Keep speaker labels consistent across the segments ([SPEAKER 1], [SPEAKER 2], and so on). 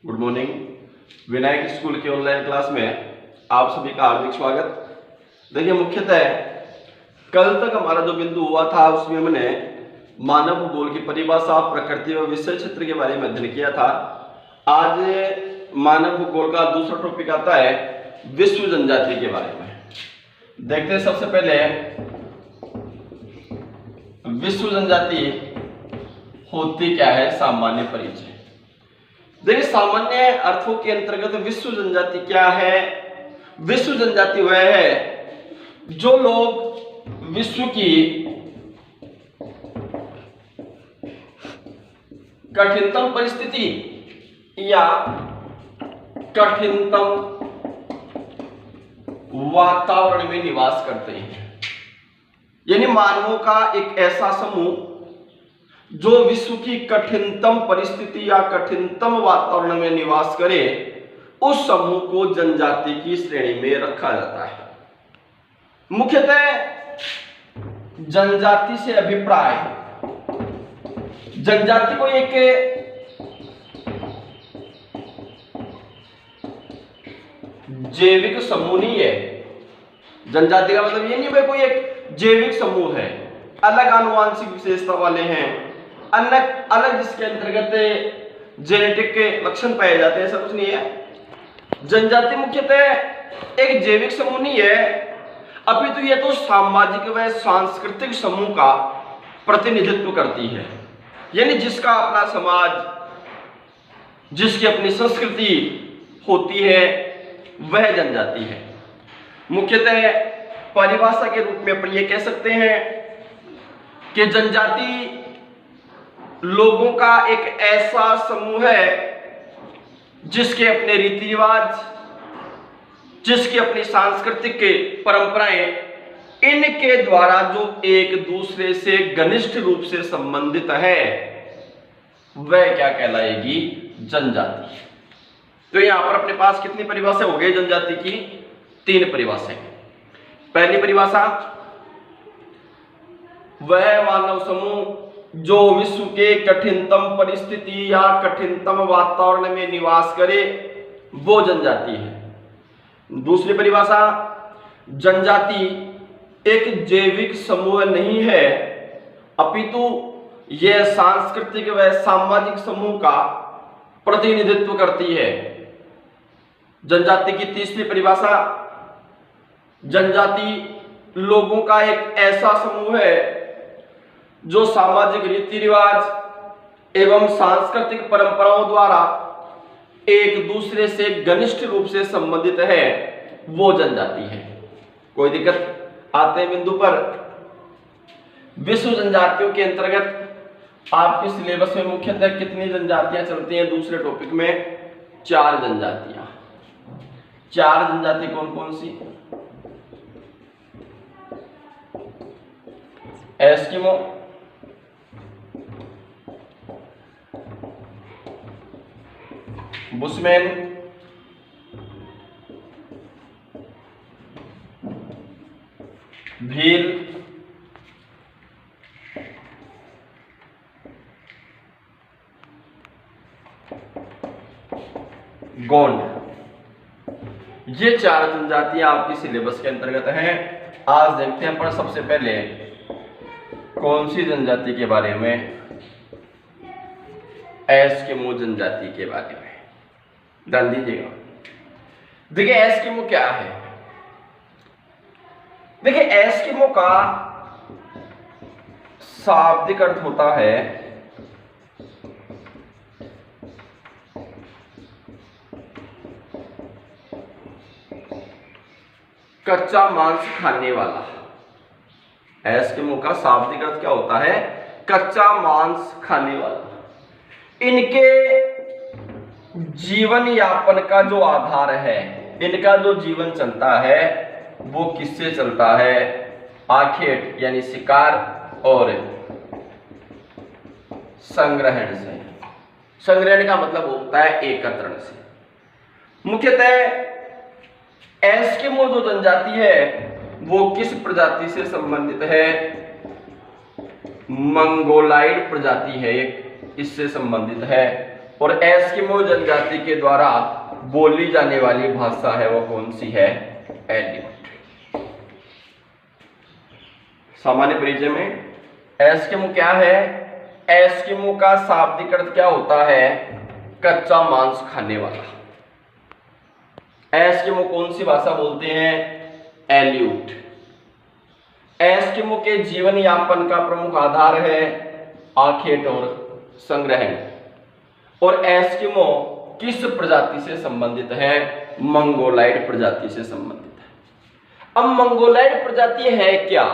[SPEAKER 1] Good morning. Vinayak school के online class में आप सभी का हार्दिक स्वागत। देखिए, मुख्यतः कल तक हमारा जो बिंदु हुआ था उसमें हमने मानव भूगोल की परिभाषा, प्रकृति और विषय क्षेत्र के बारे में अध्ययन किया था। आज मानव भूगोल का दूसरा टॉपिक आता है विश्व जनजाति के बारे में। देखते हैं सबसे पहले विश्व जनजाति होती क्या है, सामान्य परिचय। देखिए, सामान्य अर्थों के अंतर्गत विश्व जनजाति क्या है? विश्व जनजाति वह है जो लोग विश्व की कठिनतम परिस्थिति या कठिनतम वातावरण में निवास करते हैं, यानी मानवों का एक ऐसा समूह जो विश्व की कठिनतम परिस्थिति या कठिनतम वातावरण में निवास करे, उस समूह को जनजाति की श्रेणी में रखा जाता है। मुख्यतः जनजाति से अभिप्राय, जनजाति को एक जैविक समूह नहीं है। जनजाति का मतलब ये नहीं भाई कोई एक जैविक समूह है, अलग आनुवांशिक विशेषता वाले हैं, अलग अलग जिसके अंतर्गत जेनेटिक के लक्षण पाए जाते हैं, ऐसा कुछ नहीं है। जनजाति मुख्यतः एक जैविक समूह नहीं है, अपितु यह तो सामाजिक व सांस्कृतिक समूह का प्रतिनिधित्व करती है, यानी जिसका अपना समाज, जिसकी अपनी संस्कृति होती है, वह जनजाति है। मुख्यतः परिभाषा के रूप में अपन ये कह सकते हैं कि जनजाति लोगों का एक ऐसा समूह है जिसके अपने रीति रिवाज, जिसकी अपनी सांस्कृतिक परंपराएं, इनके द्वारा जो एक दूसरे से घनिष्ठ रूप से संबंधित है, वह क्या कहलाएगी? जनजाति। तो यहां पर अपने पास कितनी परिभाषा हो गई जनजाति की? 3 परिभाषाएं। पहली परिभाषा, वह मानव समूह जो विश्व के कठिनतम परिस्थिति या कठिनतम वातावरण में निवास करे, वो जनजाति है। दूसरी परिभाषा, जनजाति एक जैविक समूह नहीं है, अपितु यह सांस्कृतिक व सामाजिक समूह का प्रतिनिधित्व करती है। जनजाति की तीसरी परिभाषा, जनजाति लोगों का एक ऐसा समूह है जो सामाजिक रीति रिवाज एवं सांस्कृतिक परंपराओं द्वारा एक दूसरे से घनिष्ठ रूप से संबंधित है, वो जनजाति है। कोई दिक्कत आते हैं बिंदु पर? विश्व जनजातियों के अंतर्गत आपके सिलेबस में मुख्यतः कितनी जनजातियां चलती हैं? दूसरे टॉपिक में 4 जनजातियां। 4 जनजाति कौन कौन सी? Eskimo, Bushman, Bhil, Gond. ये 4 जनजातियां आपकी सिलेबस के अंतर्गत हैं। आज देखते हैं पर सबसे पहले कौन सी जनजाति के बारे में? एस्किमो जनजाति के बारे में। ध्यान दीजिएगा। देखिए, एस्किमो क्या है? देखिए, एस्किमो का शाब्दिक अर्थ होता है कच्चा मांस खाने वाला। एस्किमो का शाब्दिक अर्थ क्या होता है? कच्चा मांस खाने वाला। इनके जीवन यापन का जो आधार है, इनका जो जीवन चलता है, वो किससे चलता है? आखेट यानी शिकार और संग्रहण से। संग्रहण का मतलब होता है एकत्रण से। मुख्यतः एस्किमो जो जनजाति है वो किस प्रजाति से संबंधित है? मंगोलाइड प्रजाति है एक, इससे संबंधित है। और एस्किमो जनजाति के द्वारा बोली जाने वाली भाषा है वो कौन सी है? एल्यूट। सामान्य परिचय में एस्किमो क्या है? एस्किमो का शाब्दिक अर्थ क्या होता है? कच्चा मांस खाने वाला। एस्किमो कौन सी भाषा बोलते हैं? एल्यूट। एस्किमो के जीवन यापन का प्रमुख आधार है आखेट और संग्रहण। और एस्किमो किस प्रजाति से संबंधित है? मंगोलाइड प्रजाति से संबंधित है। अब मंगोलाइड प्रजाति है क्या?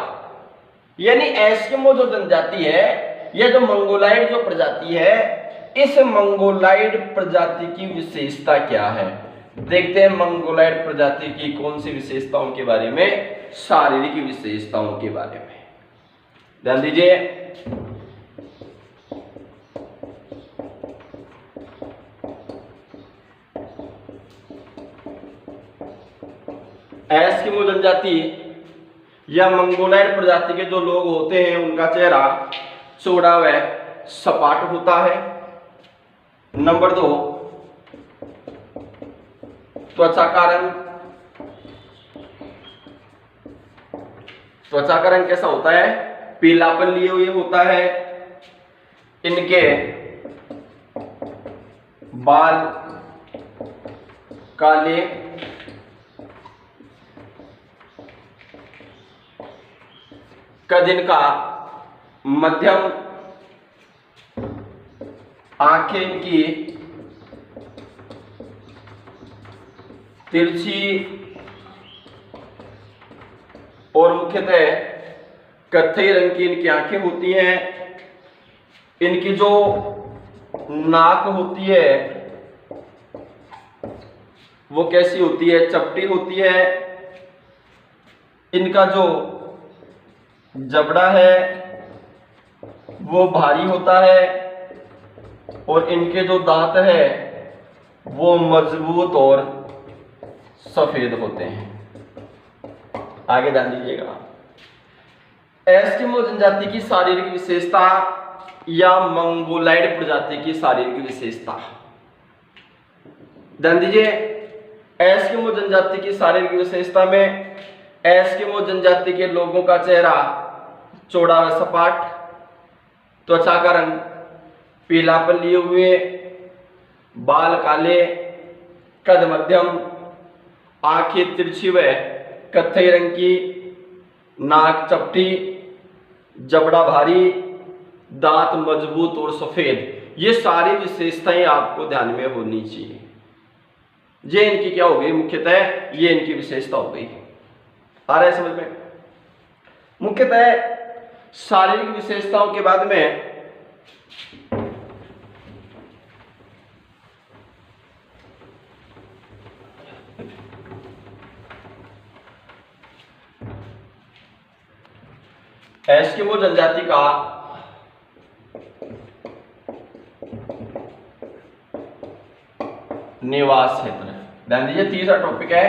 [SPEAKER 1] यानी एस्किमो जो जनजाति है, यह जो मंगोलाइड जो प्रजाति है, इस मंगोलाइड प्रजाति की विशेषता क्या है? देखते हैं मंगोलाइड प्रजाति की कौन सी विशेषताओं के बारे में, शारीरिक विशेषताओं के बारे में ध्यान दीजिए। एस्किमो जनजाति या मंगोलाइड प्रजाति के जो लोग होते हैं उनका चेहरा चौड़ा व सपाट होता है। नंबर 2, त्वचा का रंग। त्वचा का रंग कैसा होता है? पीलापन लिए हुए होता है। इनके बाल काले, कद इनका मध्यम, आंखें इनकी तिरछी और मुख्यतः कत्थई रंग की इनकी आंखें होती हैं। इनकी जो नाक होती है वो कैसी होती है? चपटी होती है। इनका जो जबड़ा है वो भारी होता है और इनके जो दांत है वो मजबूत और सफेद होते हैं। आगे ध्यान दीजिएगा। एस्किमो जनजाति की शारीरिक विशेषता या मंगोलाइड प्रजाति की शारीरिक विशेषता ध्यान दीजिए। एस्किमो जनजाति की शारीरिक विशेषता में एस्किमो जनजाति के लोगों का चेहरा चौड़ा व सपाट, त्वचा का रंग पीलापन लिए हुए, बाल काले, कद मध्यम, आंखें तिरछी व कत्थई रंग की, नाक चपटी, जबड़ा भारी, दांत मजबूत और सफेद। ये सारी विशेषताएं आपको ध्यान में होनी चाहिए। ये इनकी क्या हो गई? मुख्यतः ये इनकी विशेषता हो गई। आ रहा है समझ में? मुख्यतः शारीरिक विशेषताओं के बाद में एस्किमो जनजाति का निवास क्षेत्र। ध्यान दीजिए, तीसरा टॉपिक है।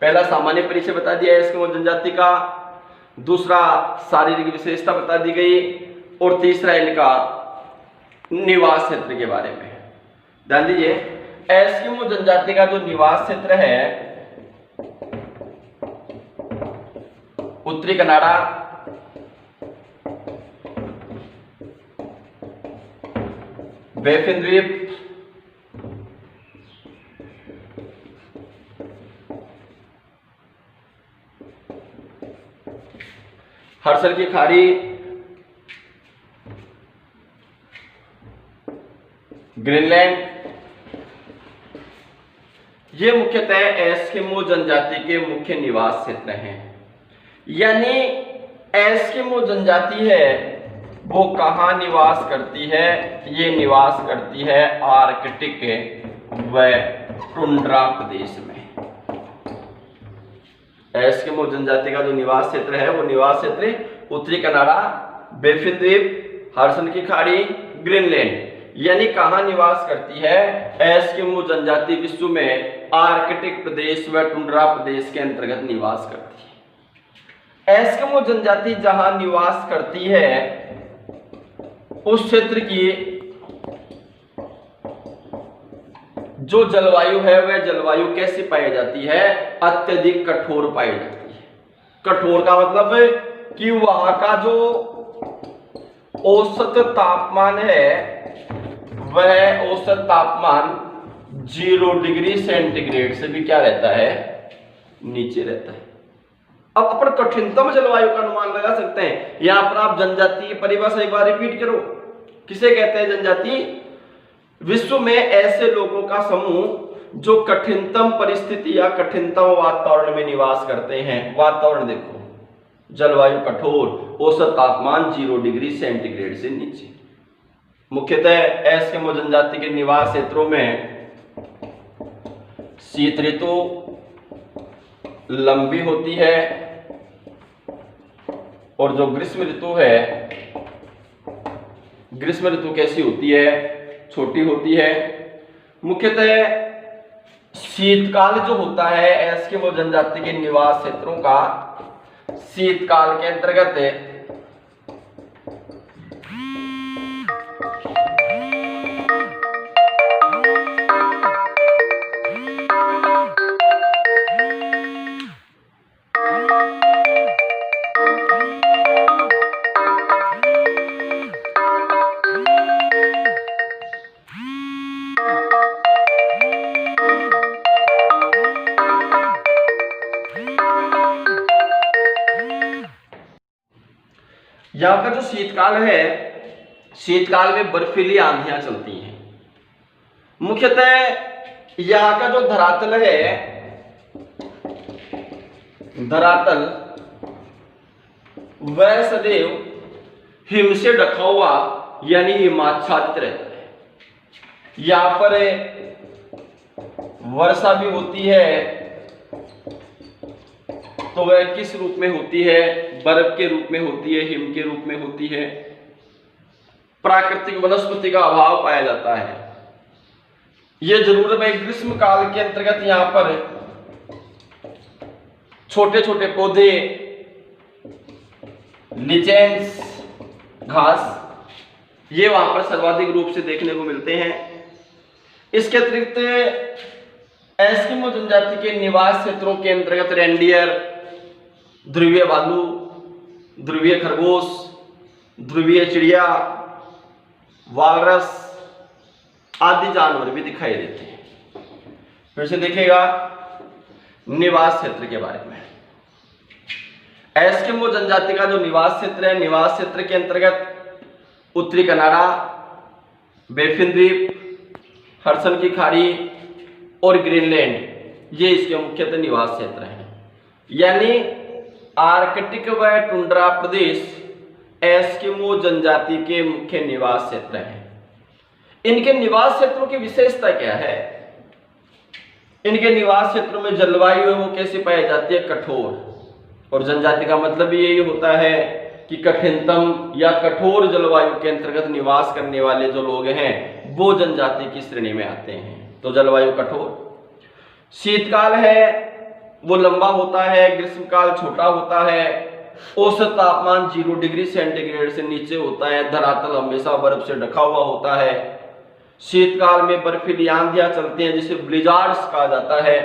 [SPEAKER 1] पहला सामान्य परिचय बता दिया एस्किमो जनजाति का, दूसरा शारीरिक विशेषता बता दी गई और तीसरा इनका निवास क्षेत्र के बारे में। ध्यान दीजिए, एस्किमो जनजाति का जो निवास क्षेत्र है उत्तरी कनाडा, बैफिन द्वीप, हर्षल की खाड़ी, ग्रीनलैंड, ये मुख्यतः एस्किमो जनजाति के मुख्य निवास क्षेत्र हैं। यानी एस्किमो जनजाति है वो कहाँ निवास करती है? ये निवास करती है आर्कटिक व टुंड्रा प्रदेश में। एस्किमो जनजाति का जो निवास क्षेत्र है वो निवास क्षेत्र उत्तरी कनाडा, बैफिन द्वीप, हर्षल की खाड़ी, ग्रीनलैंड। यानी कहाँ निवास करती है? एस्किमो जनजाति विश्व में आर्कटिक प्रदेश व टुंड्रा प्रदेश के अंतर्गत निवास करती है। एस्किमो जनजाति जहां निवास करती है उस क्षेत्र की जो जलवायु है वह जलवायु कैसी पाई जाती है? अत्यधिक कठोर पाई जाती है। कठोर का मतलब कि वहां का जो औसत तापमान है वह औसत तापमान 0 डिग्री सेंटीग्रेड से भी क्या रहता है? नीचे रहता है। अब अपन कठिनतम जलवायु का अनुमान लगा सकते हैं। यहां पर आप जनजाति की परिभाषा एक बार रिपीट करो। किसे कहते हैं जनजाति? विश्व में ऐसे लोगों का समूह जो कठिनतम परिस्थिति या कठिनतम वातावरण में निवास करते हैं। वातावरण देखो, जलवायु कठोर, औसत तापमान 0 डिग्री सेंटीग्रेड से नीचे। मुख्यतः एस्किमो जनजाति के निवास क्षेत्रों में शीत ऋतु लंबी होती है और जो ग्रीष्म ऋतु है, ग्रीष्म ऋतु कैसी होती है? छोटी होती है। मुख्यतः शीतकाल जो होता है एस्किमो जनजाति के निवास क्षेत्रों का, शीतकाल के अंतर्गत यहाँ का जो शीतकाल है, शीतकाल में बर्फीली आंधियां चलती हैं। मुख्यतः यहाँ का जो धरातल है, धरातल वह सदैव हिम से ढका हुआ यानी हिमाच्छादित रहता है। यहाँ पर वर्षा भी होती है तो वह किस रूप में होती है? बर्फ के रूप में होती है, हिम के रूप में होती है। प्राकृतिक वनस्पति का अभाव पाया जाता है। यह जरूर है ग्रीष्म काल के अंतर्गत यहाँ पर छोटे छोटे पौधे, लिचेंस, घास, ये वहां पर सर्वाधिक रूप से देखने को मिलते हैं। इसके अतिरिक्त एस्किमो जनजाति के निवास क्षेत्रों के अंतर्गत रेंडियर, ध्रुवीय भालू, ध्रुवीय खरगोश, ध्रुवीय चिड़िया, वालरस आदि जानवर भी दिखाई देते हैं। फिर से देखिएगा निवास क्षेत्र के बारे में। एस्किमो जनजाति का जो निवास क्षेत्र है, निवास क्षेत्र के अंतर्गत उत्तरी कनाडा, बेफिन द्वीप, हडसन की खाड़ी और ग्रीनलैंड, ये इसके मुख्यतः निवास क्षेत्र हैं। यानी आर्कटिक व टुंड्रा प्रदेश एस्किमो जनजाति के मुख्य निवास क्षेत्र हैं। इनके निवास क्षेत्रों की विशेषता क्या है? इनके निवास क्षेत्रों में जलवायु है वो कैसी पाई जाती है? कठोर। और जनजाति का मतलब यही होता है कि कठिनतम या कठोर जलवायु के अंतर्गत निवास करने वाले जो लोग हैं वो जनजाति की श्रेणी में आते हैं। तो जलवायु कठोर। शीतकाल है वो लंबा होता है, ग्रीष्मकाल छोटा होता है, औसत तापमान 0 डिग्री सेंटीग्रेड से नीचे होता है, धरातल हमेशा बर्फ से ढका हुआ होता है। शीतकाल में बर्फीली आंधियां चलती हैं जिसे ब्लिजार्ड्स कहा जाता है।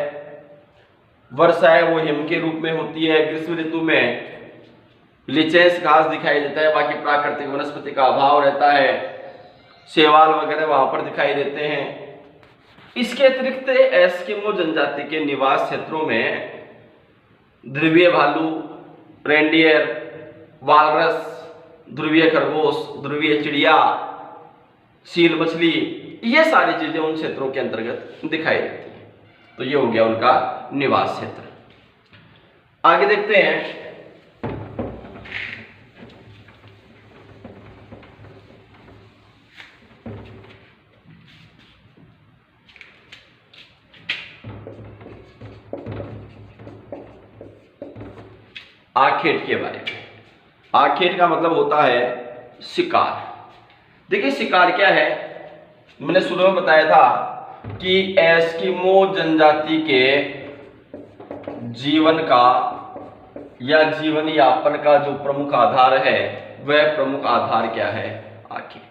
[SPEAKER 1] वर्षा है वो हिम के रूप में होती है। ग्रीष्म ऋतु में लिचेंस घास दिखाई देता है, बाकी प्राकृतिक वनस्पति का अभाव रहता है। शैवाल वगैरह वहां पर दिखाई देते हैं। इसके अतिरिक्त एस्किमो जनजाति के निवास क्षेत्रों में ध्रुवीय भालू, रेंडियर, वालरस, ध्रुवीय खरगोश, ध्रुवीय चिड़िया, सील मछली, ये सारी चीजें उन क्षेत्रों के अंतर्गत दिखाई देती हैं। तो ये हो गया उनका निवास क्षेत्र। आगे देखते हैं आखेट के बारे में। आखेट का मतलब होता है शिकार। देखिए शिकार क्या है, मैंने शुरू में बताया था कि एस्किमो जनजाति के जीवन का या जीवन यापन का जो प्रमुख आधार है वह प्रमुख आधार क्या है? आखेट।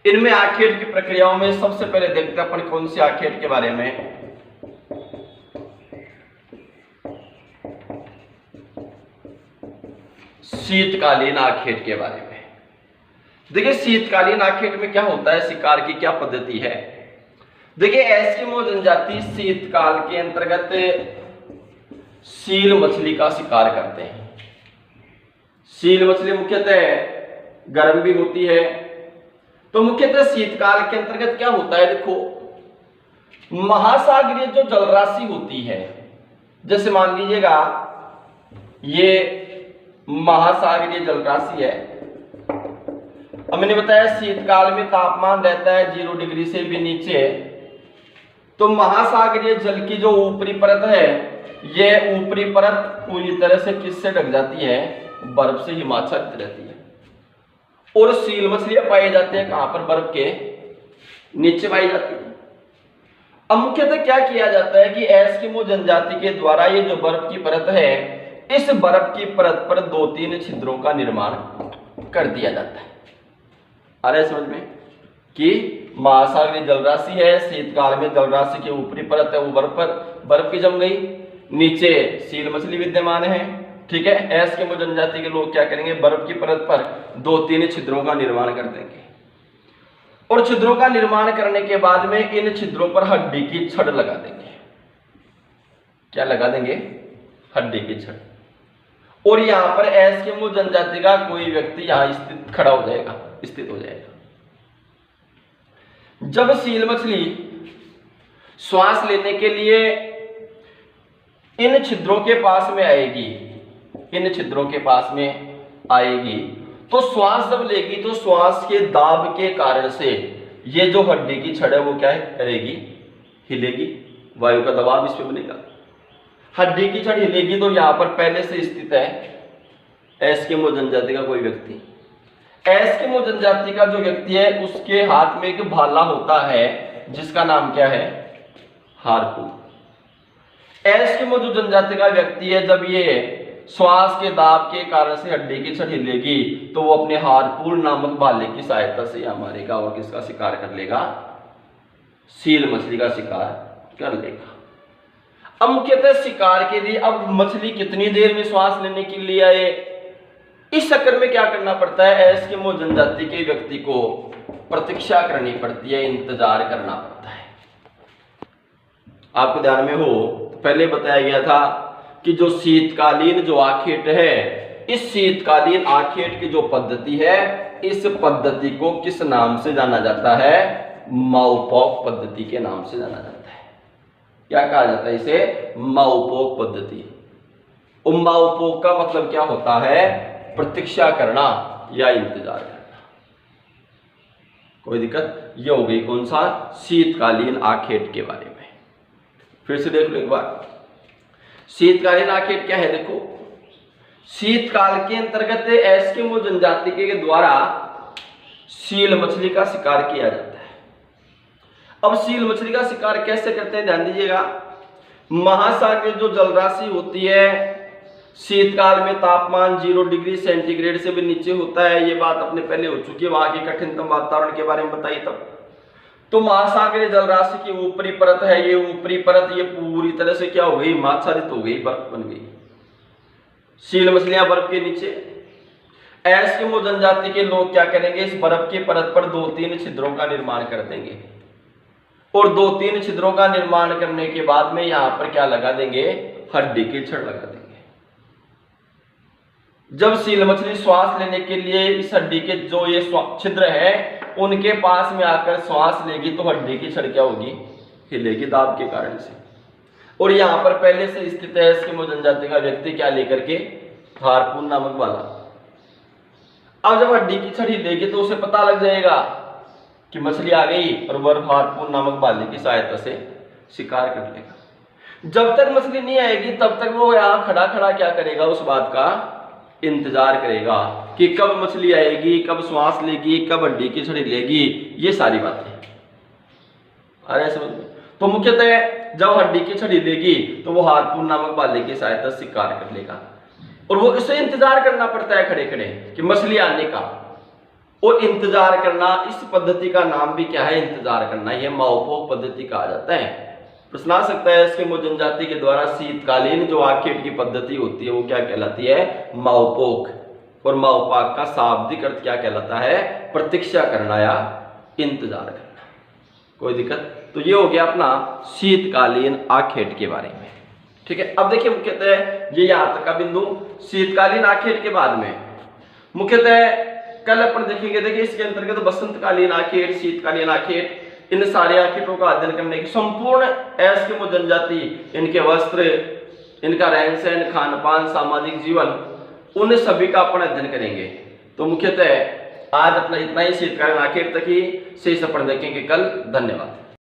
[SPEAKER 1] इनमें आखेट की प्रक्रियाओं में सबसे पहले देखते हैं अपन कौन सी आखेट के बारे में। शीतकालीन आखेट के बारे में। देखिए शीतकालीन आखेट में क्या होता है, शिकार की क्या पद्धति है। देखिए एस्किमो जनजाति शीतकाल के अंतर्गत सील मछली का शिकार करते हैं। सील मछली मुख्यतः गर्म भी होती है, तो मुख्यतः शीतकाल के अंतर्गत क्या होता है, देखो महासागरीय जो जलराशि होती है, जैसे मान लीजिएगा ये महासागरीय जलराशि है। अब मैंने बताया शीतकाल में तापमान रहता है 0 डिग्री से भी नीचे, तो महासागरीय जल की जो ऊपरी परत है, ये ऊपरी परत पूरी तरह से किससे ढक जाती है, बर्फ से हिमाच्छादित रहती है। और सील मछलियां पाई जाती हैं कहां पर, बर्फ के नीचे पाई जाती है। अब मुख्यतः क्या किया जाता है कि एस्किमो जनजाति के द्वारा ये जो बर्फ की परत है, इस बर्फ की परत पर 2-3 छिद्रों का निर्माण कर दिया जाता है। आ रहा है समझ में कि महासागरीय जलराशि है, शीतकाल में जलराशि की ऊपरी परत है वो बर्फ की जम गई, नीचे सील मछली विद्यमान है, ठीक है। एस्किमो जनजाति के लोग क्या करेंगे, बर्फ की परत पर 2-3 छिद्रों का निर्माण कर देंगे, और छिद्रों का निर्माण करने के बाद में इन छिद्रों पर हड्डी की छड़ लगा देंगे। क्या लगा देंगे, हड्डी की छड़। और यहां पर एस्किमो जनजाति का कोई व्यक्ति यहां स्थित हो जाएगा। जब सील मछली श्वास लेने के लिए इन छिद्रों के पास में आएगी, तो श्वास जब लेगी तो श्वास के दाब के कारण से ये जो हड्डी की छड़ है वो क्या करेगी, हिलेगी, वायु का दबाव इस पे बनेगा, हड्डी की छड़ हिलेगी। तो यहां पर पहले से स्थित है एस्किमो जनजाति का कोई व्यक्ति। एस्किमो जनजाति का जो व्यक्ति है उसके हाथ में एक भाला होता है जिसका नाम क्या है, हार्पून। एस्किमो जो जनजाति का व्यक्ति है, जब ये श्वास के दाब के कारण से हड्डी की छड़ हिलेगी तो वो अपने हार्पून नामक भाले की सहायता से यहां मारेगा और किसका शिकार कर लेगा, सील मछली का शिकार कर लेगा। अब मुख्यतः शिकार के लिए अब मछली कितनी देर में श्वास लेने के लिए आए, इस चक्कर में क्या करना पड़ता है, एस्किमो जनजाति के व्यक्ति को प्रतीक्षा करनी पड़ती है, इंतजार करना पड़ता है। आपको ध्यान में हो तो पहले बताया गया था कि जो शीतकालीन जो आखेट है, इस शीतकालीन आखेट की जो पद्धति है, इस पद्धति को किस नाम से जाना जाता है, माउपोक पद्धति के नाम से जाना जाता है। क्या कहा जाता है इसे, माउपोक पद्धति। माउपोक का मतलब क्या होता है, प्रतीक्षा करना या इंतजार करना। कोई दिक्कत, ये हो गई कौन सा, शीतकालीन आखेट के बारे में। फिर से देख लो एक बार, शीतकालीन आखेट क्या है। देखो शीतकाल के अंतर्गत एस्किमो जनजाति के द्वारा सील मछली का शिकार किया जाता है। अब सील मछली का शिकार कैसे करते हैं, ध्यान दीजिएगा। महासागरीय जो जलराशि होती है, शीतकाल में तापमान 0 डिग्री सेंटीग्रेड से भी नीचे होता है, ये बात अपने पहले हो चुकी है, वहां के कठिनतम वातावरण के बारे में बताई तब। तो महासागरीय जलराशि की ऊपरी परत है, ये ऊपरी परत ये पूरी तरह से क्या हो गई, आच्छादित हो गई, बर्फ बन गई। सील मछलियां बर्फ के नीचे। एस्किमो जनजाति के लोग क्या करेंगे, इस बर्फ की परत पर 2-3 छिद्रों का निर्माण कर देंगे, और 2-3 छिद्रों का निर्माण करने के बाद में यहां पर क्या लगा देंगे, हड्डी की छड़ लगा देंगे। जब सील मछली श्वास लेने के लिए इस हड्डी के जो ये छिद्र है उनके पास में आकर श्वास लेगी तो हड्डी की छड़ क्या होगी, हिलेगी दाब के कारण से। और यहां पर पहले से स्थित है एस्किमो जनजाति का व्यक्ति क्या लेकर के, हार्पून नामक वाला। अब जब हड्डी की छड़ हिलेगी तो उसे पता लग जाएगा कि मछली आ गई, और वह हार्पून नामक भाले की सहायता से शिकार कर लेगा। जब तक मछली नहीं आएगी तब तक वो यहाँ खड़ा खड़ा क्या करेगा, उस बात का इंतजार करेगा कि कब मछली आएगी, कब श्वास लेगी, कब हड्डी की छड़ हिलेगी, ये सारी बातें आ रहे समझ में। तो मुख्यतः जब हड्डी की छड़ हिलेगी तो वो हार्पून नामक भाले की सहायता से शिकार कर लेगा, और वो इसे इंतजार करना पड़ता है खड़े खड़े कि मछली आने का। और इंतजार करना, इस पद्धति का नाम भी क्या है, इंतजार करना, यह माओपोक पद्धति कहा जाता है। प्रश्न आ सकता है एस्किमो जनजाति के द्वारा शीतकालीन जो आखेट की पद्धति होती है वो क्या कहलाती है, माओपोक। और माओपाक का शाब्दिक अर्थ क्या कहलाता है, प्रतीक्षा करना या इंतजार करना। कोई दिक्कत? तो ये हो गया अपना शीतकालीन आखेट के बारे में। ठीक है, अब देखिए मुख्यतः ये यहां तक का बिंदु शीतकालीन आखेट के बाद में मुख्यतः कल अपन देखेंगे। देखिए इसके अंतर्गत बसंतकालीन आखेट, शीतकालीन आखेट, इन सारे आखेटों का अध्ययन करने की संपूर्ण एस्किमो जनजाति, इनके वस्त्र, इनका रहन सहन, खान पान, सामाजिक जीवन, उन सभी का अपन अध्ययन करेंगे। तो मुख्यतः आज अपना इतना ही, शीतकालीन आखेट तक ही शेष अपन देखेंगे कल। धन्यवाद।